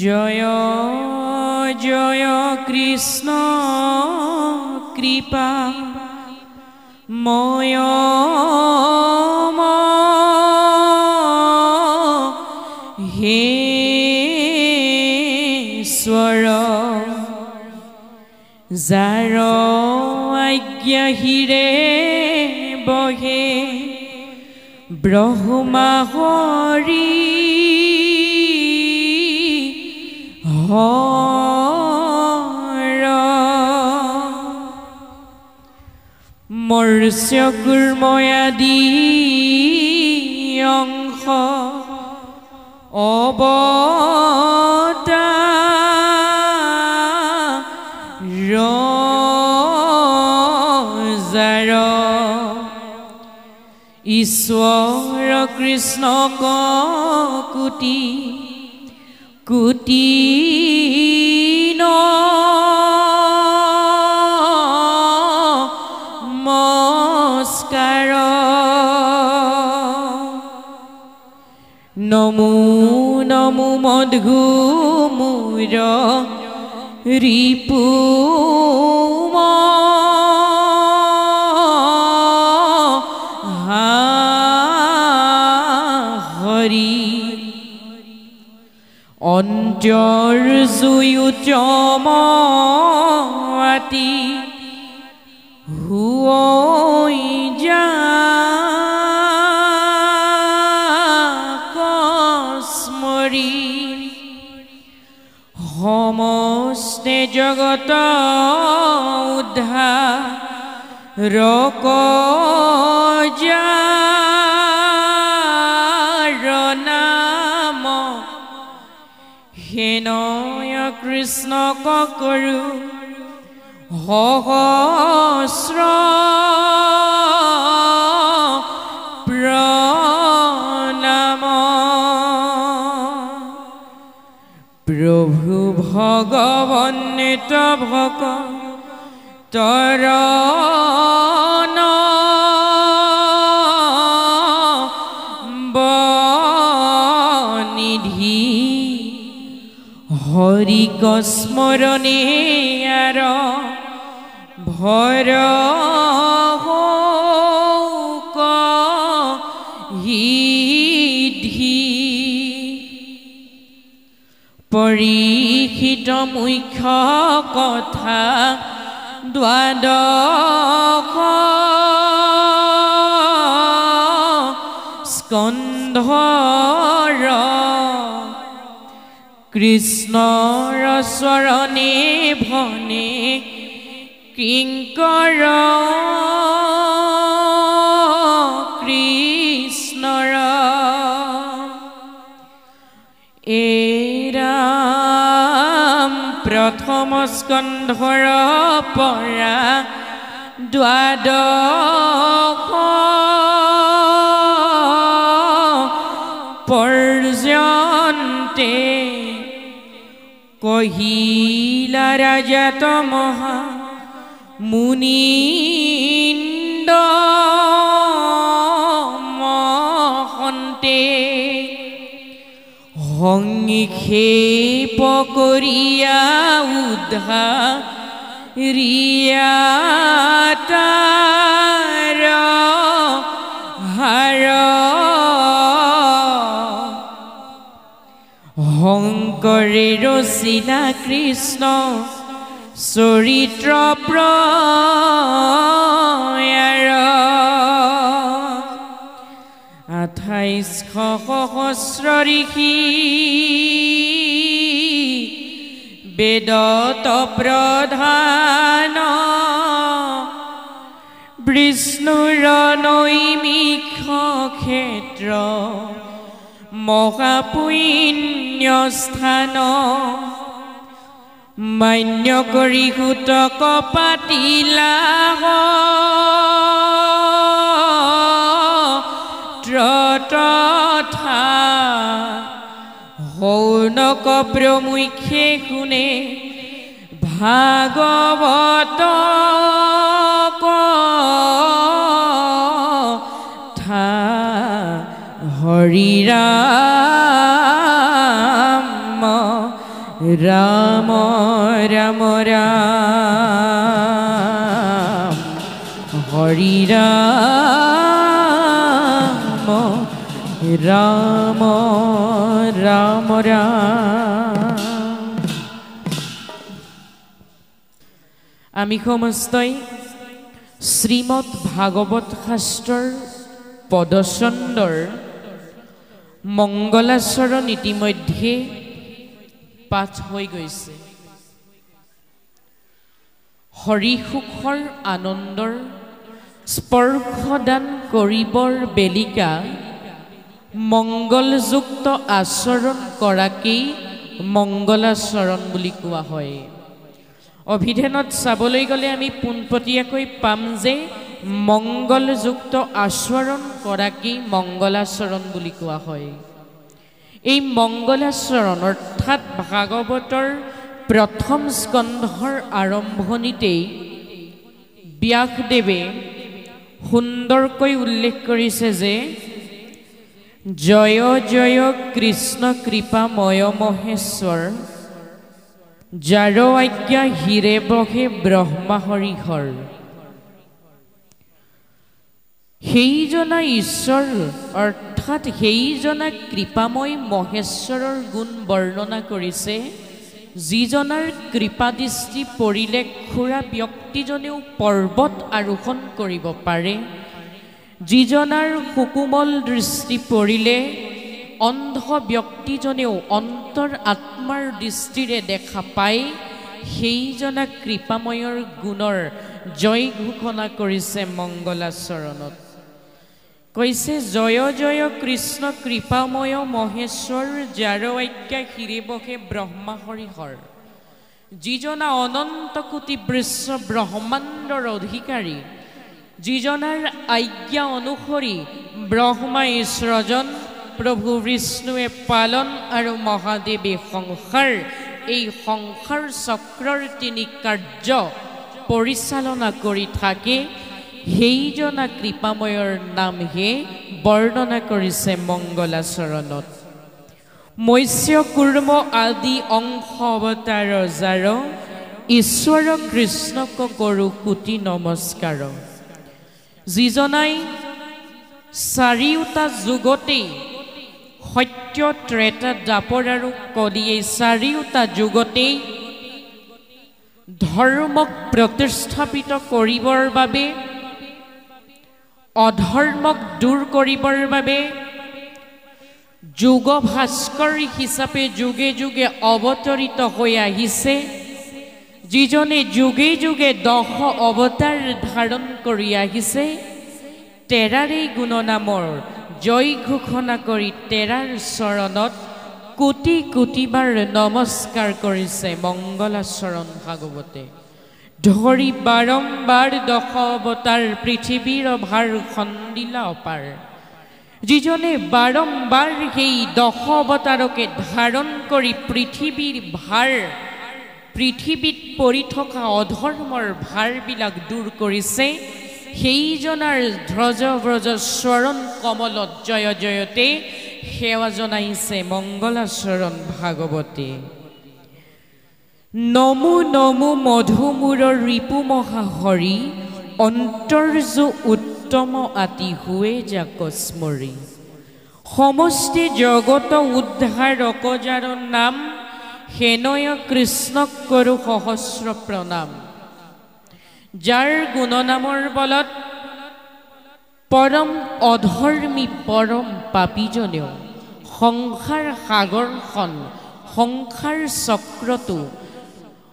জয় জয় কৃষ্ণ কৃপা ময় হে স্বৰ যাৰ আজ্ঞা হিৰে বহে ব্ৰহ্মা হৰি মৰ্ষ্য কুৰ্ময়াদি অংশ অৱতাৰ ঈশ্বৰ কৃষ্ণ কোটি কোটি নমস্কাৰ নমো নমো মধু মূৰ ৰিপু অন্তৰ জুয়ুতমতি হুৱৈ যা কস্মৰি সমস্তে জগত উদ্ধাৰ হেনয় কৃষ্ণক কৰো সহস্ৰ প্ৰণাম প্ৰভু ভগৱন্নিত ভক্তৰ হৰি স্মৰণে আৰ ভৰ সিদ্ধি পৰীক্ষিত মুখ্য কথা দ্বাদশ স্কন্ধৰ কৃষ্ণৰ চৰণে ভনে কিংকৰ কৃষ্ণৰ এৰাম প্ৰথম স্কন্ধৰ পৰা দ্বাদশ পৰ্যন্তে কহিলা ৰাজাত মহা মুনিন্দ মহন্তে সংক্ষেপ কৰিয়া উদ্ধাৰিয়াতাৰ হাৰ শংকৰে ৰচিলা কৃষ্ণ চৰিত্ৰ প্ৰয়াৰ 2800 সহস্ৰ ঋষি বেদত প্ৰধান বিষ্ণুৰ নৈমিষ ক্ষেত্ৰ মহাপুণ্য স্থান মান্য কৰি সুতক পাতিলা তথা সৌনক প্ৰমুখ্যে শুনে ভাগৱত কথা হৰি ৰাম ৰাম ৰাম ৰাম হৰি ৰাম ৰাম ৰাম ৰাম। আমি সমস্তই শ্ৰীমদ ভাগৱত শাস্ত্ৰৰ পদচন্দৰ মংগলাচৰণ ইতিমধ্যে পাঠ হৈ গৈছে। হৰিসুখৰ আনন্দৰ স্পৰ্শদান কৰিবৰ বেলিকা মংগলযুক্ত আচৰণ কৰাকেই মংগলাচৰণ বুলি কোৱা হয়। অভিধানত চাবলৈ গ'লে আমি পোনপটীয়াকৈ পাম যে মংগলযুক্ত আচৰণ কৰাকেই মংগলাচৰণ বুলি কোৱা হয়। এই মংগলাচৰণ অৰ্থাৎ ভাগৱতৰ প্ৰথম স্কন্ধৰ আৰম্ভণিতেই ব্যাসদেৱে সুন্দৰকৈ উল্লেখ কৰিছে যে জয় জয় কৃষ্ণ কৃপাময় মহেশ্বৰ যাৰ আজ্ঞা হিৰে বহে ব্ৰহ্মা হৰিহৰ। সেইজনা ঈশ্বৰ অৰ্থাৎ সেইজনা কৃপাময় মহেশ্বৰৰ গুণ বৰ্ণনা কৰিছে, যিজনাৰ কৃপাদৃষ্টি পৰিলে খুৰা ব্যক্তিজনেও পৰ্বত আৰোহণ কৰিব পাৰে, যিজনাৰ সুকোমল দৃষ্টি পৰিলে অন্ধ ব্যক্তিজনেও অন্তৰ আত্মাৰ দৃষ্টিৰে দেখা পায়, সেইজনা কৃপাময়ৰ গুণৰ জয় ঘোষণা কৰিছে মংগলাচৰণত। কৈছে জয় জয় কৃষ্ণ কৃপাময় মহেশ্বৰ যাৰ আজ্ঞা হিৰে বহে ব্ৰহ্মা হৰিহৰ। যিজনা অনন্ত কোটি বিশ্ব ব্ৰহ্মাণ্ডৰ অধিকাৰী, যিজনাৰ আজ্ঞা অনুসৰি ব্ৰহ্মাই সৃজন, প্ৰভু বিষ্ণুৱে পালন আৰু মহাদেৱে সংসাৰ, এই সংসাৰ চক্ৰৰ তিনি কাৰ্য পৰিচালনা কৰি থাকে, সেইজনা কৃপাময়ৰ নামহে বৰ্ণনা কৰিছে মংগলাচৰণত। মৎস্য কুৰ্ম আদি অংশ অৱতাৰ যাৰ, ঈশ্বৰ কৃষ্ণক কৰোঁ কোটি নমস্কাৰ। যিজনাই চাৰিওটা যুগতেই সত্য ত্ৰেতা দ্বাপৰ আৰু কলি, এই চাৰিওটা যুগতেই ধৰ্মক প্ৰতিষ্ঠাপিত কৰিবৰ বাবে, অধৰ্মক দূৰ কৰিবৰ বাবে যুগ ভাস্কৰ হিচাপে যুগে যুগে অৱতৰিত হৈ আহিছে, যিজনে যুগে যুগে 10 অৱতাৰ ধাৰণ কৰি আহিছে, তেৰাৰেই গুণনামৰ জয় ঘোষণা কৰি তেৰাৰ চৰণত কোটি কোটিবাৰ নমস্কাৰ কৰিছে মংগলাচৰণ ভাগৱতে। ধৰি বাৰম্বাৰ 10 অৱতাৰ পৃথিৱীৰ ভাৰ খন্দিলা অপাৰ, যিজনে বাৰম্বাৰ সেই 10 অৱতাৰকে ধাৰণ কৰি পৃথিৱীৰ ভাৰ, পৃথিৱীত পৰি থকা অধৰ্মৰ ভাৰবিলাক দূৰ কৰিছে, সেইজনাৰ ধ্বজ ব্ৰজ চৰণ কমলত জয় জয়তে সেৱা জনাইছে মংগলাচৰণ ভাগৱতী। নমো নমো মধুমূৰৰ ৰিপু মহাহৰি, অন্তৰ্যু উত্তম আতি হুৱে যাক স্মৰি। সমষ্টি জগত উদ্ধাৰক যাৰ নাম, সেনয় কৃষ্ণক কৰোঁ সহস্ৰ প্ৰণাম। যাৰ গুণনামৰ বলত পৰম অধৰ্মী পৰম পাপীজনেও সংসাৰ সাগৰখন, সংসাৰ চক্ৰটো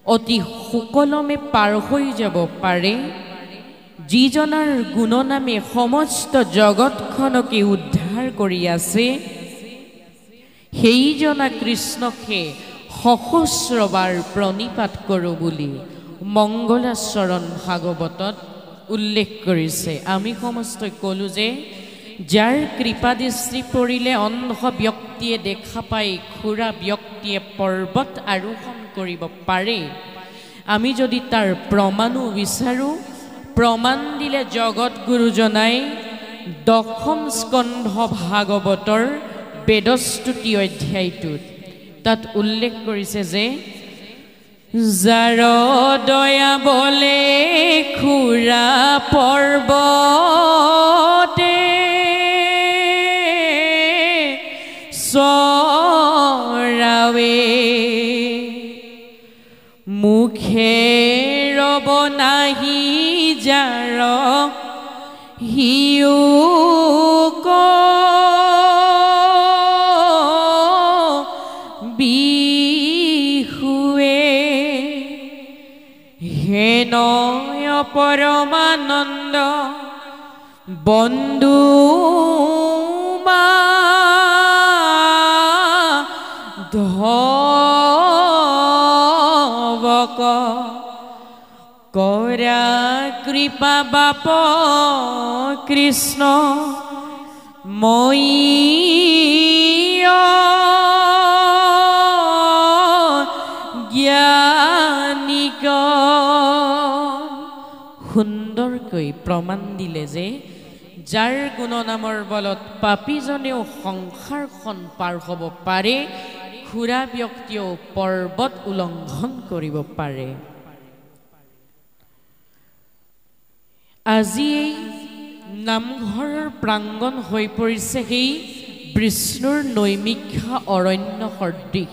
অতি সুকলমে পাৰ হৈ যাব পাৰে, যিজনাৰ গুণনামে সমস্ত জগতখনকে উদ্ধাৰ কৰি আছে, সেইজনা কৃষ্ণকে সহস্ৰবাৰ প্ৰণিপাত কৰোঁ বুলি মংগলাচৰণ ভাগৱতত উল্লেখ কৰিছে। আমি সমস্তই ক'লোঁ যে যাৰ কৃপাদৃষ্টি পৰিলে অন্ধ ব্যক্তিয়ে দেখা পাই, খুৰা ব্যক্তিয়ে পৰ্বত আৰোহণ কৰিব পাৰে। আমি যদি তাৰ প্ৰমাণো বিচাৰোঁ, প্ৰমাণ দিলে জগতগুৰুজনাই 10ম স্কন্ধ ভাগৱতৰ বেদস্তুতি অধ্যায়টোত তাত উল্লেখ কৰিছে যে যাৰ দয়া বলে খুৰা পৰ্বতে চৰাৱে মুখে ৰব নাহি যাৰ হিউ বিহুৱে হেনয় পৰমানন্দ বন্ধু ধবক কৰা কৃপা বাপ কৃষ্ণ মই জ্ঞানিক সুন্দৰকৈ প্ৰমাণ দিলে যে যাৰ গুণনামৰ বলত পাপীজনেও সংসাৰখন পাৰ হ'ব পাৰে খুৰা ব্যক্তিয়েও পৰ্বত উলংঘন কৰিব পাৰে। আজি নামঘৰৰ প্ৰাংগণ হৈ পৰিছে সেই বিষ্ণুৰ নৈমিষা অৰণ্য সদৃশ।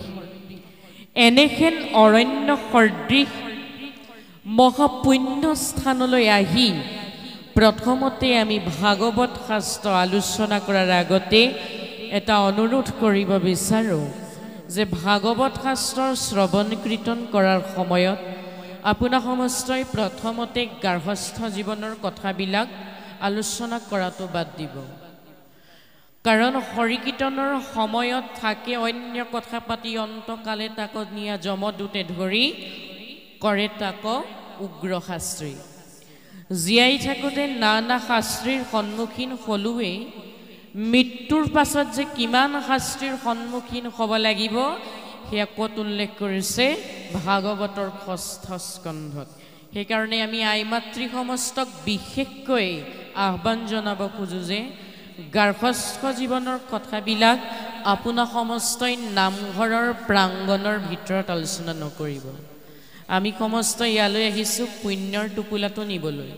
এনেহেন অৰণ্য সদৃশ মহাপুণ্য স্থানলৈ আহি প্ৰথমতে আমি ভাগৱত শাস্ত্ৰ আলোচনা কৰাৰ আগতে এটা অনুৰোধ কৰিব বিচাৰোঁ যে ভাগৱত শাস্ত্ৰৰ শ্ৰৱণ কীৰ্তন কৰাৰ সময়ত আপোনা সমস্তই প্ৰথমতে গাৰ্হস্থ জীৱনৰ কথাবিলাক আলোচনা কৰাটো বাদ দিব। কাৰণ হৰি কীৰ্তনৰ সময়ত থাকে অন্য কথা পাতি অন্তকালে তাক নিয়া যমদূতে ধৰি কৰে তাক উগ্ৰ শাস্ত্ৰী। জীয়াই থাকোঁতে নানা শাস্ত্ৰীৰ সন্মুখীন হলোৱে মৃত্যুৰ পাছত যে কিমান শাস্ত্ৰীৰ সন্মুখীন হ'ব লাগিব সেয়া ক'ত উল্লেখ কৰিছে ভাগৱতৰ ৬ষ্ঠ স্কন্ধত। সেইকাৰণে আমি আইমাতৃ সমস্তক বিশেষকৈ আহ্বান জনাব খোজোঁ যে গাৰ্হস্থ জীৱনৰ কথাবিলাক আপোনা সমস্তই নামঘৰৰ প্ৰাংগণৰ ভিতৰত আলোচনা নকৰিব। আমি সমস্ত ইয়ালৈ আহিছোঁ পুণ্যৰ টোপোলাটো নিবলৈ।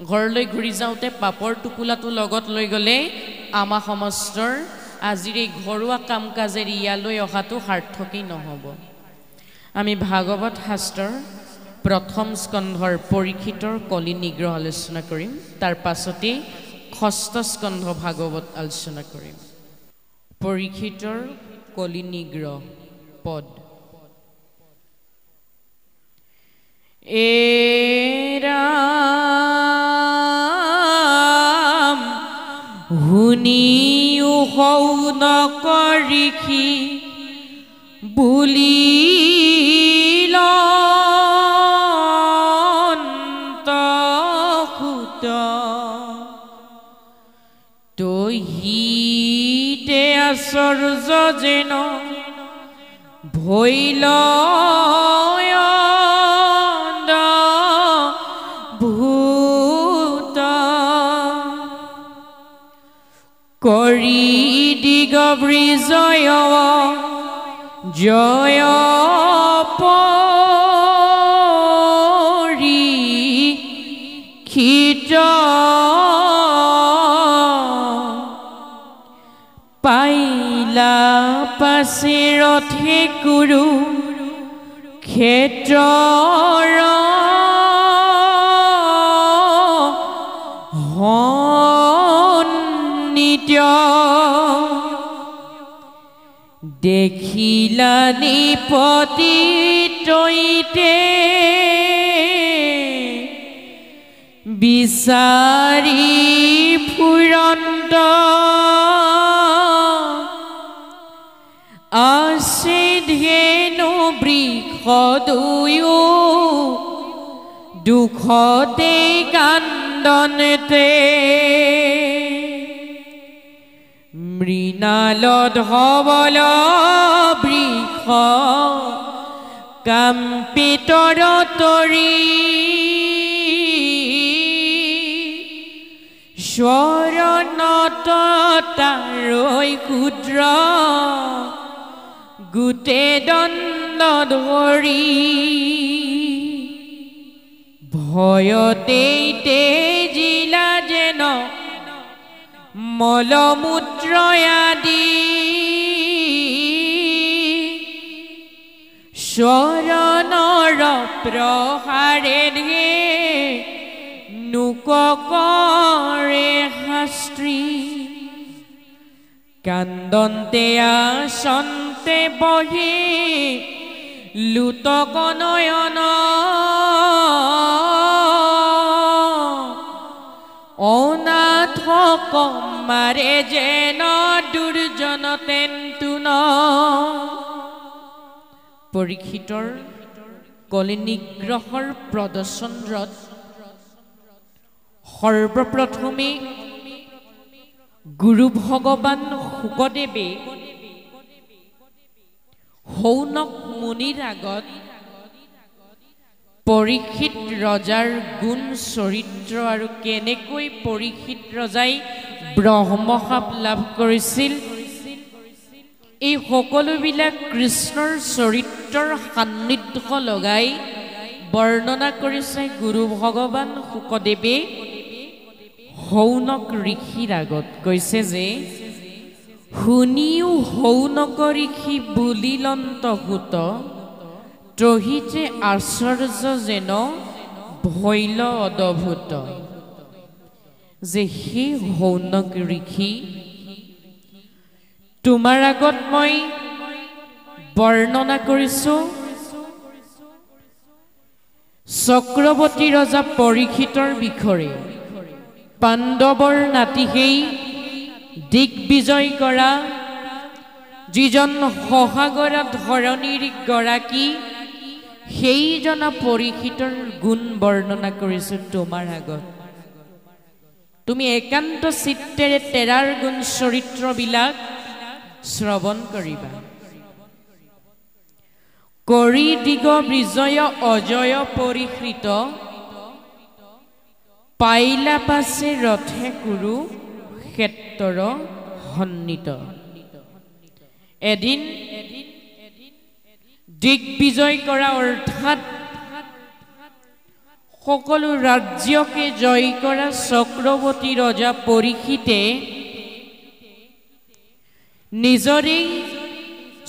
ঘৰলৈ ঘূৰি যাওঁতে পাপৰ টোপোলাটো লগত লৈ গ'লে আমাৰ সমস্তৰ আজিৰ এই ঘৰুৱা কাম কাজেৰে ইয়ালৈ অহাটো সাৰ্থকেই নহ'ব। আমি ভাগৱত শাস্ত্ৰৰ প্ৰথম স্কন্ধৰ পৰীক্ষিতৰ কলি নিগ্ৰহ আলোচনা কৰিম, তাৰ পাছতেই ৬ষ্ঠ স্কন্ধ ভাগৱত আলোচনা কৰিম। পৰীক্ষিতৰ কলি নিগ্ৰহ পদ। ৰাম শুনিও হৌন কৰিখি বুলিল সুত তহিতে আশ্চৰ্য যেন ভৈল কৰি দিগবৃজয় জয় পৰীক্ষিত পাইলা পাছে ৰথে কুৰু ক্ষেত্ৰৰ দেখিলা নিপতি তৈতে বিচাৰি ফুৰন্ত আছে ধেনু বৃক্ষ দুয়ো দুখতে কান্দনতে মৃণাল ধবল বৃক্ষ কাম্পিতৰ তৰি স্বৰণত তাৰৈ ক্ষুদ্ৰ গোটে দণ্ড ধৰি ভয়তে তেজিলা যেন মলমূত্ৰ আদি শৰণৰ প্ৰহাৰে ধে নুকৰে শাস্ত্ৰী কান্দন্তে আসন্তে বহি লুতক নয়ন অনাথক মাৰে যেন দুৰ্জন তেন্তুন পৰীক্ষিতৰ কলিনিগ্ৰহৰ প্ৰদৰ্শনত সৰ্বপ্ৰথমে গুৰু ভগৱান শুকদেৱে শৌনক মুনিৰ আগত পৰীক্ষিত ৰজাৰ গুণ চৰিত্ৰ আৰু কেনেকৈ পৰীক্ষিত ৰজাই ব্ৰহ্মশাপ লাভ কৰিছিল এই সকলোবিলাক কৃষ্ণৰ চৰিত্ৰৰ সান্নিধ্য লগাই বৰ্ণনা কৰিছে গুৰু ভগৱান শুকদেৱে শৌনক ঋষিৰ আগত কৈছে যে শুনিও শৌনক ঋষি বুলিলন্ত ভূত ত্ৰহিতে আশ্চৰ্য যেন ভৈল অদভূত যে সেই শৌনক ঋষি তোমাৰ আগত মই বৰ্ণনা কৰিছোঁ চক্ৰৱৰ্তী ৰজা পৰীক্ষিতৰ বিষয়ে পাণ্ডৱৰ নাতি সেই দিগ্বিজয় কৰা যিজন সহাগৰা ধৰণীৰ গৰাকী সেইজন পৰীক্ষিতৰ গুণ বৰ্ণনা কৰিছোঁ তোমাৰ আগত তুমি একান্ত চিত্তেৰে তেৰাৰ গুণ চৰিত্ৰবিলাক শ্ৰৱণ কৰিবা কৰি দিগ বিজয় অজয় পৰীক্ষিত পাইলা পাছে ৰথে কুৰু ক্ষেত্ৰ সন্নিত এদিন দিগ্বিজয় কৰা অৰ্থাৎ সকলো ৰাজ্যকে জয় কৰা চক্ৰৱৰ্তী ৰজা পৰীক্ষিতে নিজৰেই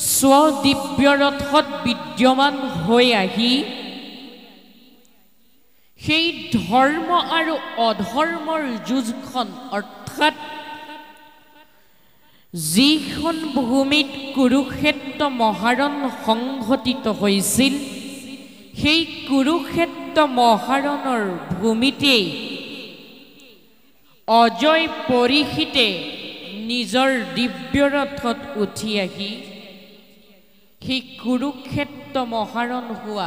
স্বদিব্য ৰথত বিদ্যমান হৈ আহি সেই ধৰ্ম আৰু অধৰ্মৰ যুঁজখন অৰ্থাৎ যিখন ভূমিত কুৰুক্ষেত্ৰ মহাৰণ সংঘটিত হৈছিল সেই কুৰুক্ষেত্ৰ মহাৰণৰ ভূমিতেই অজয় পৰীক্ষিতে নিজৰ দিব্য ৰথত উঠি আহি সেই কুৰুক্ষেত্ৰ মহাৰণ হোৱা